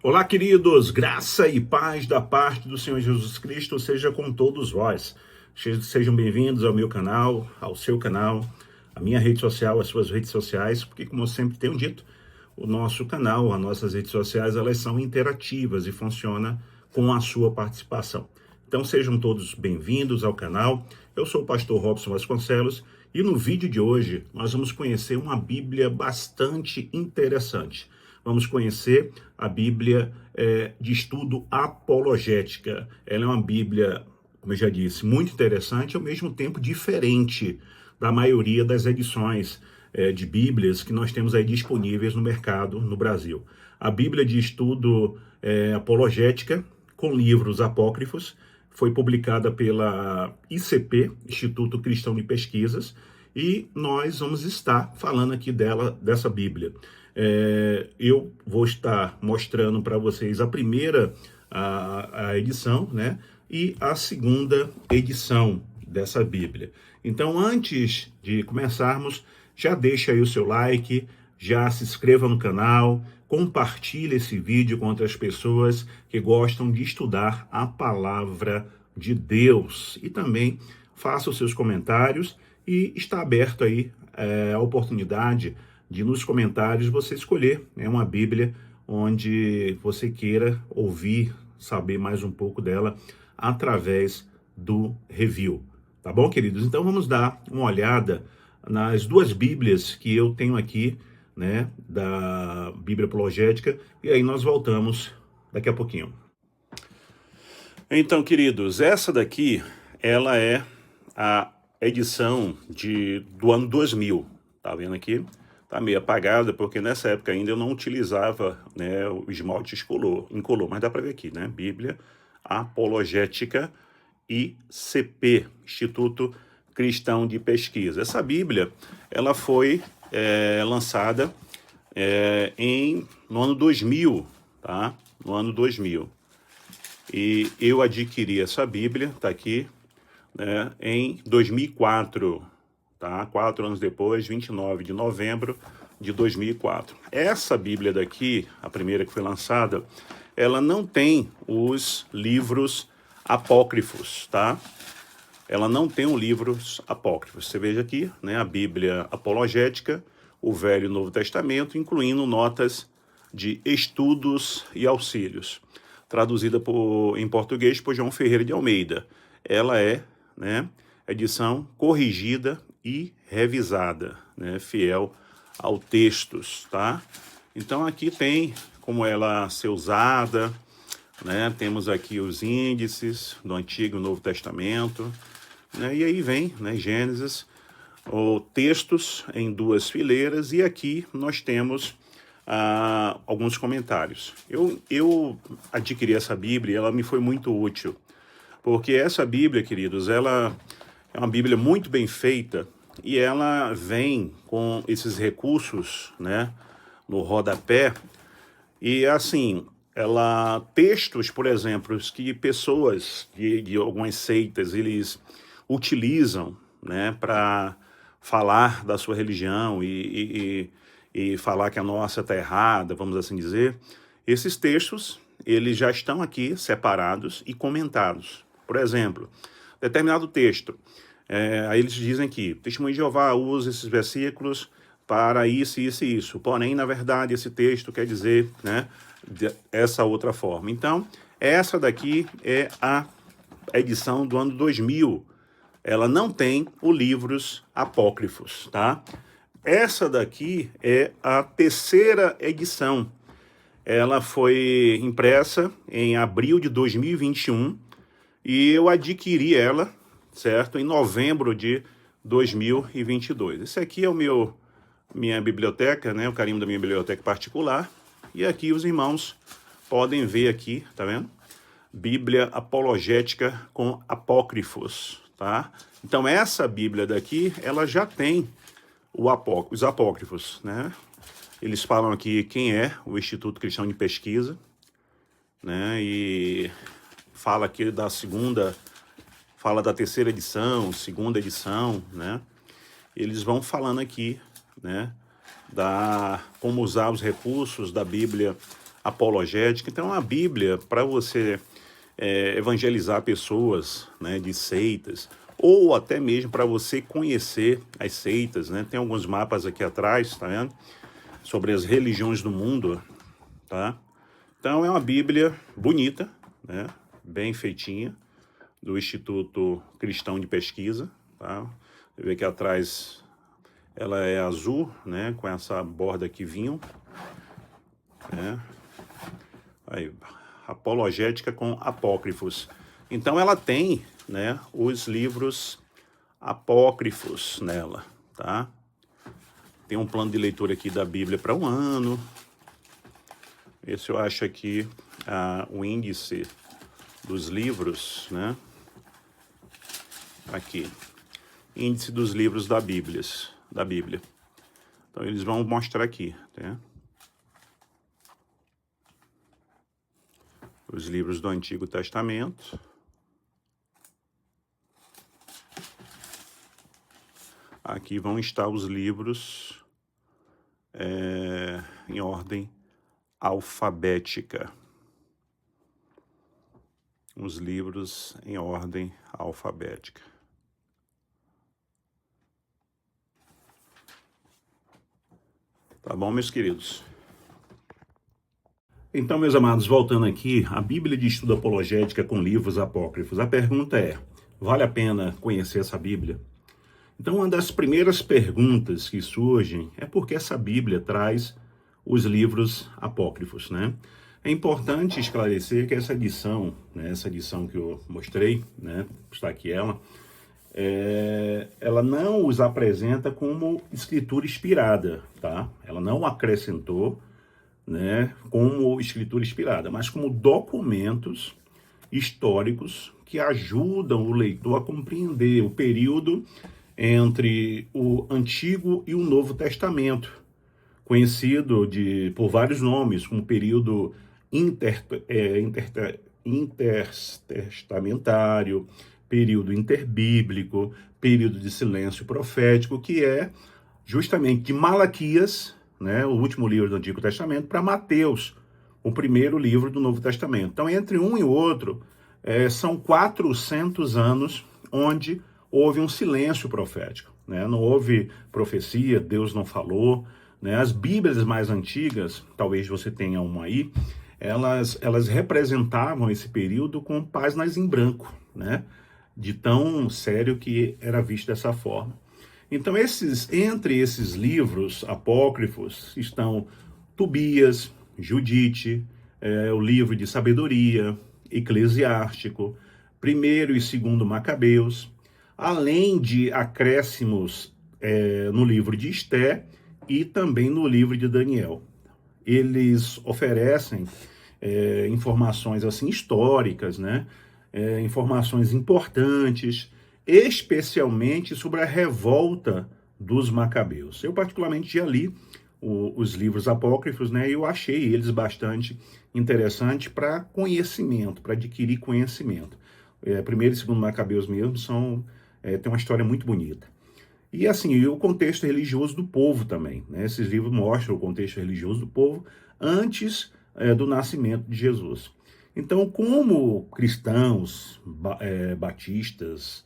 Olá, queridos, graça e paz da parte do Senhor Jesus Cristo seja com todos vós. Sejam bem-vindos ao meu canal, ao seu canal, à minha rede social, às suas redes sociais, porque, como eu sempre tenho dito, o nosso canal, as nossas redes sociais, elas são interativas e funcionam com a sua participação. Então, sejam todos bem-vindos ao canal. Eu sou o pastor Robson Vasconcelos e no vídeo de hoje nós vamos conhecer uma Bíblia bastante interessante. Vamos conhecer a Bíblia de estudo apologética. Ela é uma Bíblia, como eu já disse, muito interessante e ao mesmo tempo diferente da maioria das edições de Bíblias que nós temos aí disponíveis no mercado no Brasil. A Bíblia de estudo apologética, com livros apócrifos, foi publicada pela ICP, Instituto Cristão de Pesquisas, e nós vamos estar falando aqui dessa Bíblia. Eu vou estar mostrando para vocês a primeira a edição, né, e a segunda edição dessa Bíblia. Então, antes de começarmos, já deixa aí o seu like, já se inscreva no canal, compartilhe esse vídeo com outras pessoas que gostam de estudar a palavra de Deus. E também faça os seus comentários e está aberto aí a oportunidade de nos comentários você escolher uma Bíblia onde você queira ouvir, saber mais um pouco dela através do review. Tá bom, queridos? Então vamos dar uma olhada nas duas Bíblias que eu tenho aqui, né, da Bíblia apologética, e aí nós voltamos daqui a pouquinho. Então, queridos, essa daqui, ela é a edição do ano 2000, tá vendo aqui? Tá meio apagada, porque nessa época ainda eu não utilizava, né, o esmalte incolor, mas dá para ver aqui, né? Bíblia Apologética ICP, Instituto Cristão de Pesquisa. Essa Bíblia, ela foi lançada no ano 2000, tá? No ano 2000. E eu adquiri essa Bíblia, tá aqui, né, em 2004, tá? 4 anos depois, 29 de novembro de 2004. Essa Bíblia daqui, a primeira que foi lançada, ela não tem os livros apócrifos, tá? Ela não tem os livros apócrifos. Você veja aqui, né, a Bíblia apologética, o Velho e o Novo Testamento, incluindo notas de estudos e auxílios, traduzida em português por João Ferreira de Almeida. Ela é, né, edição corrigida e revisada, né, fiel ao textos, tá? Então aqui tem como ela ser usada, né? Temos aqui os índices do Antigo e Novo Testamento, né? E aí vem, né, Gênesis, textos em 2 fileiras, e aqui nós temos alguns comentários. Eu adquiri essa Bíblia e ela me foi muito útil, porque essa Bíblia, queridos, ela é uma Bíblia muito bem feita e ela vem com esses recursos, né, no rodapé. E assim, textos, por exemplo, que pessoas de algumas seitas, eles utilizam, né, para falar da sua religião e falar que a nossa está errada, vamos assim dizer. Esses textos, eles já estão aqui separados e comentados. Por exemplo, determinado texto, aí eles dizem que Testemunho de Jeová usa esses versículos para isso, isso e isso. Porém, na verdade, esse texto quer dizer, né, essa outra forma. Então, essa daqui é a edição do ano 2000. Ela não tem os livros apócrifos, tá? Essa daqui é a terceira edição. Ela foi impressa em abril de 2021 e eu adquiri ela, certo, em novembro de 2022. Esse aqui é minha biblioteca, né, o carimbo da minha biblioteca particular. E aqui os irmãos podem ver aqui, tá vendo? Bíblia apologética com apócrifos, tá? Então essa Bíblia daqui, ela já tem os apócrifos, né? Eles falam aqui quem é o Instituto Cristão de Pesquisa, né? E fala aqui fala da terceira edição, segunda edição, né? Eles vão falando aqui, né, como usar os recursos da Bíblia apologética. Então, a Bíblia, para você evangelizar pessoas, né, de seitas, ou até mesmo para você conhecer as seitas, né? Tem alguns mapas aqui atrás, tá vendo? Sobre as religiões do mundo, tá? Então, é uma Bíblia bonita, né? Bem feitinha, do Instituto Cristão de Pesquisa, tá? Você vê que atrás ela é azul, né? Com essa borda aqui vinho, né? Aí, apologética com apócrifos. Então ela tem, né, os livros apócrifos nela, tá? Tem um plano de leitura aqui da Bíblia para um ano. Esse eu acho aqui o índice dos livros, né? Aqui, índice dos livros da Bíblia. Então eles vão mostrar aqui, tá? Os livros do Antigo Testamento. Aqui vão estar os livros em ordem alfabética. Os livros em ordem alfabética. Tá bom, meus queridos? Então, meus amados, voltando aqui, a Bíblia de Estudo Apologética com livros apócrifos. A pergunta é, vale a pena conhecer essa Bíblia? Então, uma das primeiras perguntas que surgem é por que essa Bíblia traz os livros apócrifos, né? É importante esclarecer que essa edição, né, essa edição que eu mostrei, né, está aqui ela não os apresenta como escritura inspirada, tá? Ela não acrescentou, né, como escritura inspirada, mas como documentos históricos que ajudam o leitor a compreender o período entre o Antigo e o Novo Testamento, conhecido por vários nomes, como período intertestamentário, período interbíblico, período de silêncio profético, que é justamente de Malaquias, né, o último livro do Antigo Testamento, para Mateus, o primeiro livro do Novo Testamento. Então, entre um e outro, são 400 anos onde houve um silêncio profético, né? Não houve profecia, Deus não falou, né? As Bíblias mais antigas, talvez você tenha uma aí, elas representavam esse período com páginas em branco, né? De tão sério que era visto dessa forma. Então, entre esses livros apócrifos estão Tobias, Judite, o livro de sabedoria, Eclesiástico, primeiro e segundo Macabeus, além de acréscimos no livro de Esté e também no livro de Daniel. Eles oferecem informações assim históricas, né? Informações importantes, especialmente sobre a revolta dos Macabeus. Eu particularmente já li os livros apócrifos, né? E eu achei eles bastante interessantes para conhecimento, para adquirir conhecimento. Primeiro e segundo Macabeus mesmo tem uma história muito bonita. E assim, o contexto religioso do povo também, né? Esses livros mostram o contexto religioso do povo antes do nascimento de Jesus. Então, como cristãos, batistas,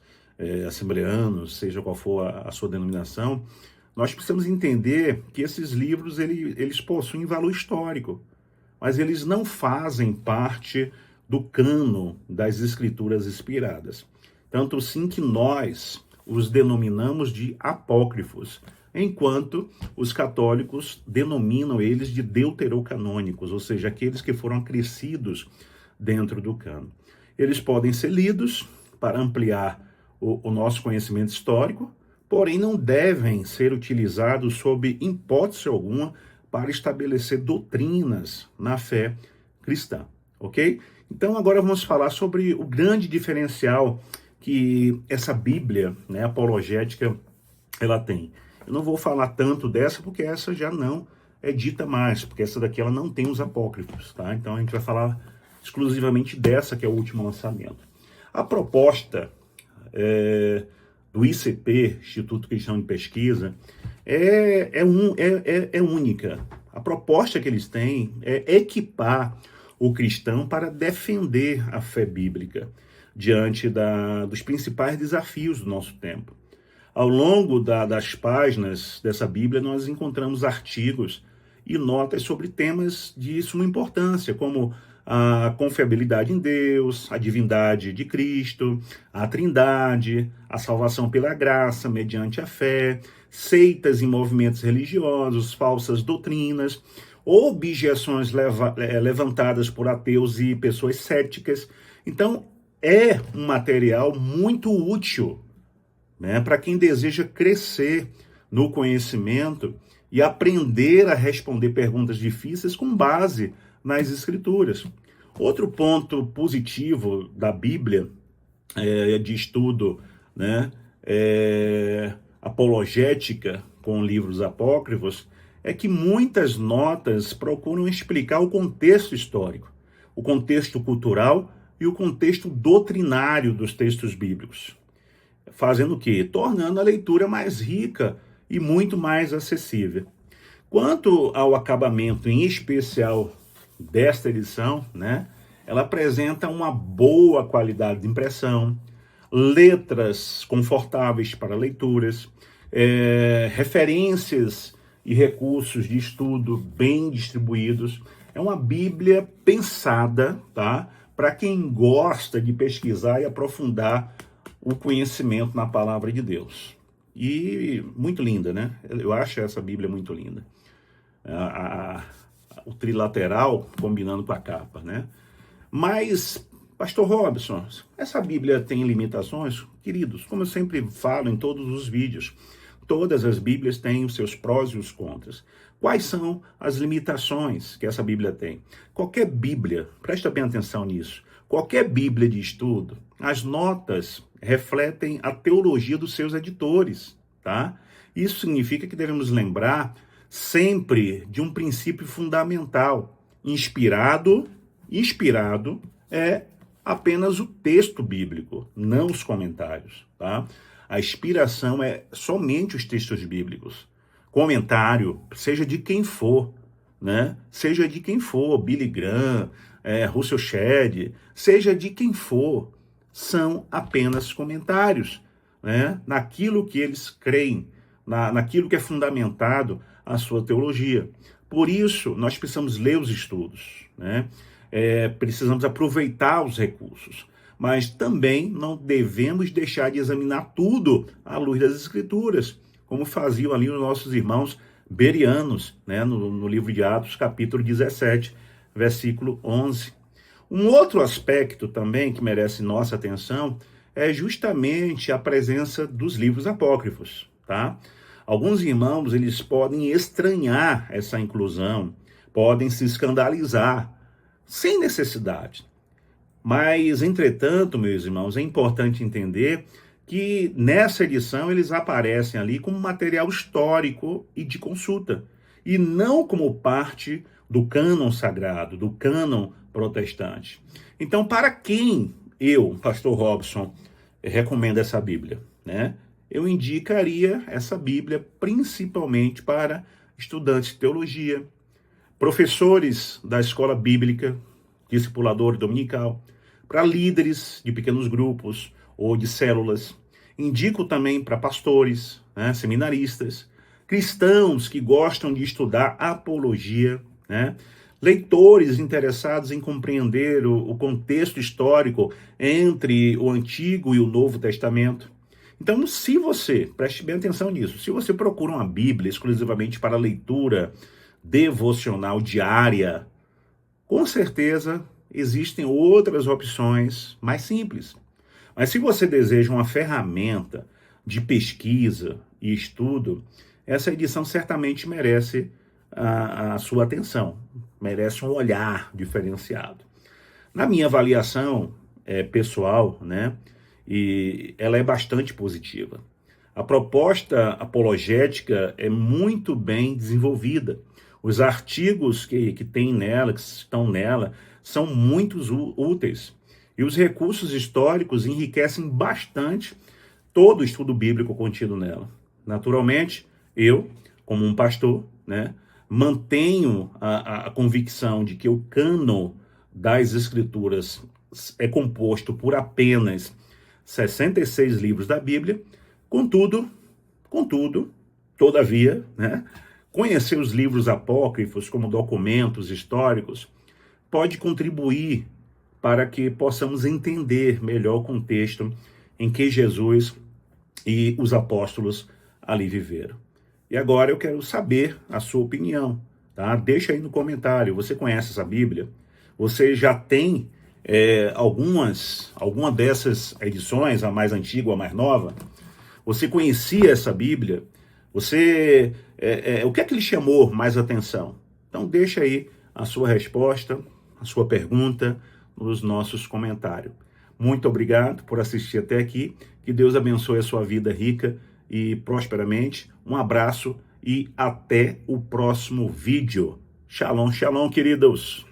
assembleanos, seja qual for a sua denominação, nós precisamos entender que esses livros eles possuem valor histórico, mas eles não fazem parte do cano das escrituras inspiradas. Tanto sim que nós os denominamos de apócrifos, enquanto os católicos denominam eles de deuterocanônicos, ou seja, aqueles que foram acrescidos dentro do cano. Eles podem ser lidos para ampliar o nosso conhecimento histórico, porém não devem ser utilizados sob hipótese alguma para estabelecer doutrinas na fé cristã, ok? Então agora vamos falar sobre o grande diferencial que essa Bíblia, né, apologética, ela tem. Eu não vou falar tanto dessa porque essa já não é dita mais, porque essa daqui ela não tem os apócrifos, tá? Então a gente vai falar exclusivamente dessa que é o último lançamento. A proposta do ICP, Instituto Cristão de Pesquisa, é única, A proposta que eles têm é equipar o cristão para defender a fé bíblica diante dos principais desafios do nosso tempo. Ao longo das páginas dessa Bíblia, nós encontramos artigos e notas sobre temas de suma importância, como a confiabilidade em Deus, a divindade de Cristo, a Trindade, a salvação pela graça mediante a fé, seitas e movimentos religiosos, falsas doutrinas, objeções levantadas por ateus e pessoas céticas. Então, é um material muito útil, né, para quem deseja crescer no conhecimento e aprender a responder perguntas difíceis com base nas Escrituras. Outro ponto positivo da Bíblia, de estudo, né, apologética com livros apócrifos, é que muitas notas procuram explicar o contexto histórico, o contexto cultural e o contexto doutrinário dos textos bíblicos. Fazendo o quê? Tornando a leitura mais rica e muito mais acessível. Quanto ao acabamento, em especial desta edição, né, ela apresenta uma boa qualidade de impressão, letras confortáveis para leituras, referências e recursos de estudo bem distribuídos. É uma Bíblia pensada, tá, para quem gosta de pesquisar e aprofundar o conhecimento na palavra de Deus. E muito linda, né? Eu acho essa Bíblia muito linda. O trilateral combinando com a capa, né? Mas, Pastor Robson, essa Bíblia tem limitações? Queridos, como eu sempre falo em todos os vídeos, todas as Bíblias têm os seus prós e os contras. Quais são as limitações que essa Bíblia tem? Qualquer Bíblia, presta bem atenção nisso, qualquer Bíblia de estudo, as notas refletem a teologia dos seus editores, tá? Isso significa que devemos lembrar sempre de um princípio fundamental. Inspirado é apenas o texto bíblico, não os comentários, tá? A inspiração é somente os textos bíblicos. Comentário, seja de quem for, né? Seja de quem for, Billy Graham, Russell Shedd, seja de quem for, são apenas comentários, né, naquilo que eles creem, naquilo que é fundamentado a sua teologia. Por isso, nós precisamos ler os estudos, né? Precisamos aproveitar os recursos, mas também não devemos deixar de examinar tudo à luz das Escrituras, como faziam ali os nossos irmãos bereanos, né, no livro de Atos, capítulo 17, versículo 11. Um outro aspecto também que merece nossa atenção é justamente a presença dos livros apócrifos, tá? Alguns irmãos, eles podem estranhar essa inclusão, podem se escandalizar, sem necessidade. Mas, entretanto, meus irmãos, é importante entender que nessa edição eles aparecem ali como material histórico e de consulta, e não como parte do cânon sagrado, do cânon protestante. Então, para quem eu, Pastor Robson, recomendo essa Bíblia, né? Eu indicaria essa Bíblia principalmente para estudantes de teologia, professores da escola bíblica, discipulador dominical, para líderes de pequenos grupos ou de células. Indico também para pastores, né, seminaristas, cristãos que gostam de estudar apologia, né, leitores interessados em compreender o contexto histórico entre o Antigo e o Novo Testamento. Então, se você, preste bem atenção nisso, se você procura uma Bíblia exclusivamente para leitura devocional diária, com certeza existem outras opções mais simples. Mas se você deseja uma ferramenta de pesquisa e estudo, essa edição certamente merece a sua atenção, merece um olhar diferenciado. Na minha avaliação pessoal, né, e ela é bastante positiva. A proposta apologética é muito bem desenvolvida. Os artigos que tem nela, que estão nela, são muito úteis. E os recursos históricos enriquecem bastante todo o estudo bíblico contido nela. Naturalmente, eu, como um pastor, né, mantenho a convicção de que o cânon das Escrituras é composto por apenas 66 livros da Bíblia. Contudo, todavia, né, conhecer os livros apócrifos como documentos históricos pode contribuir para que possamos entender melhor o contexto em que Jesus e os apóstolos ali viveram. E agora eu quero saber a sua opinião, tá? Deixa aí no comentário, você conhece essa Bíblia? Você já tem alguma dessas edições, a mais antiga ou a mais nova? Você conhecia essa Bíblia? Você, o que é que lhe chamou mais atenção? Então deixa aí a sua resposta, a sua pergunta nos nossos comentários. Muito obrigado por assistir até aqui. Que Deus abençoe a sua vida rica e prosperamente. Um abraço e até o próximo vídeo. Shalom, shalom, queridos.